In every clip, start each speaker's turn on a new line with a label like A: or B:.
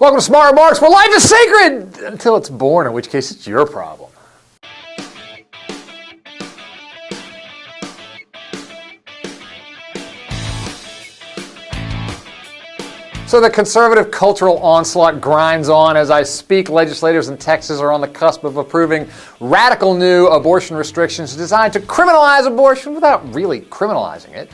A: Welcome to Smart Remarks, where life is sacred until it's born, in which case it's your problem. So the conservative cultural onslaught grinds on as I speak. Legislators in Texas are on the cusp of approving radical new abortion restrictions designed to criminalize abortion without really criminalizing it.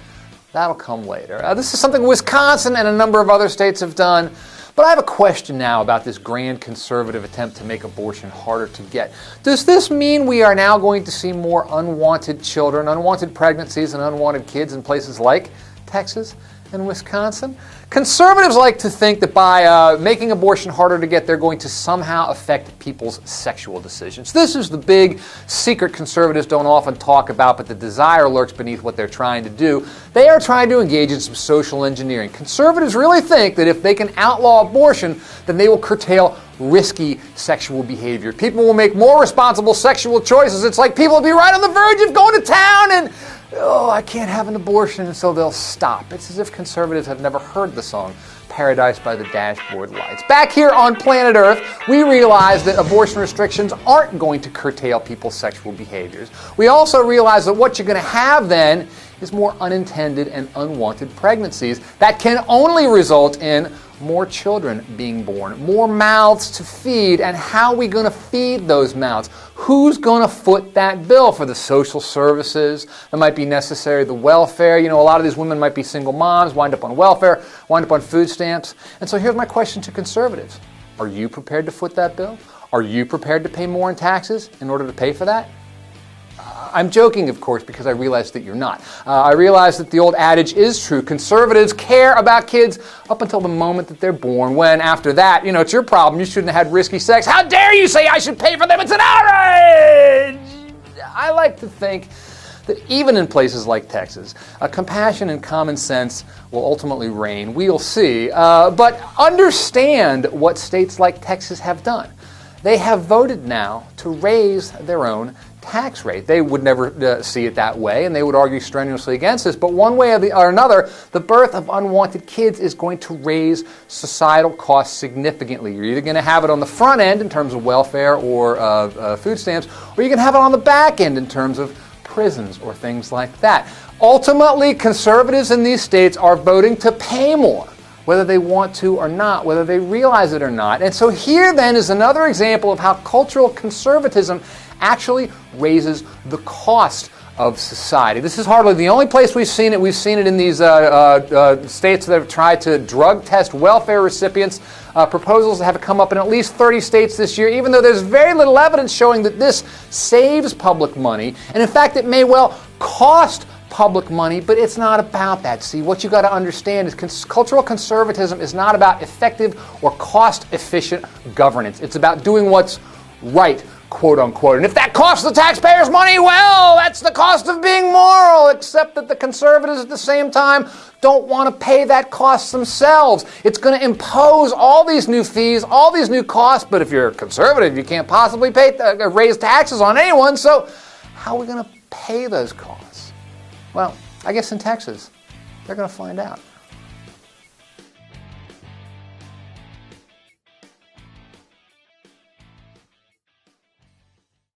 A: That'll come later. This is something Wisconsin and a number of other states have done. But I have a question now about this grand conservative attempt to make abortion harder to get. Does this mean we are now going to see more unwanted children, unwanted pregnancies, and unwanted kids in places like Texas and Wisconsin? Conservatives like to think that by making abortion harder to get, they're going to somehow affect people's sexual decisions. This is the big secret conservatives don't often talk about, but the desire lurks beneath what they're trying to do. They are trying to engage in some social engineering. Conservatives really think that if they can outlaw abortion, then they will curtail risky sexual behavior. People will make more responsible sexual choices. It's like people will be right on the verge of going to town and I can't have an abortion, and so they'll stop. It's as if conservatives have never heard the song Paradise by the Dashboard Lights. Back here on planet Earth, we realize that abortion restrictions aren't going to curtail people's sexual behaviors. We also realize that what you're going to have then is more unintended and unwanted pregnancies that can only result in more children being born, more mouths to feed, and how are we going to feed those mouths? Who's going to foot that bill for the social services that might be necessary, the welfare? You know, a lot of these women might be single moms, wind up on welfare, wind up on food stamps. And so here's my question to conservatives. Are you prepared to foot that bill? Are you prepared to pay more in taxes in order to pay for that? I'm joking, of course, because I realize that you're not. I realize that the old adage is true. Conservatives care about kids up until the moment that they're born, when after that, it's your problem. You shouldn't have had risky sex. How dare you say I should pay for them? It's an outrage! I like to think that even in places like Texas, compassion and common sense will ultimately reign. We'll see. But understand what states like Texas have done. They have voted now to raise their own tax rate. They would never see it that way, and they would argue strenuously against this. But one way or another, the birth of unwanted kids is going to raise societal costs significantly. You're either going to have it on the front end in terms of welfare or food stamps, or you can have it on the back end in terms of prisons or things like that. Ultimately, conservatives in these states are voting to pay more, whether they want to or not, whether they realize it or not. And so here then is another example of how cultural conservatism actually raises the cost of society. This is hardly the only place we've seen it. We've seen it in these states that have tried to drug test welfare recipients. Proposals have come up in at least 30 states this year, even though there's very little evidence showing that this saves public money. And in fact, it may well cost public money, but it's not about that. See, what you got to understand is cultural conservatism is not about effective or cost-efficient governance. It's about doing what's right, quote unquote. And if that costs the taxpayers money, well, that's the cost of being moral, except that the conservatives at the same time don't want to pay that cost themselves. It's going to impose all these new fees, all these new costs, but if you're a conservative, you can't possibly raise taxes on anyone, so how are we going to pay those costs? Well, I guess in Texas, they're going to find out.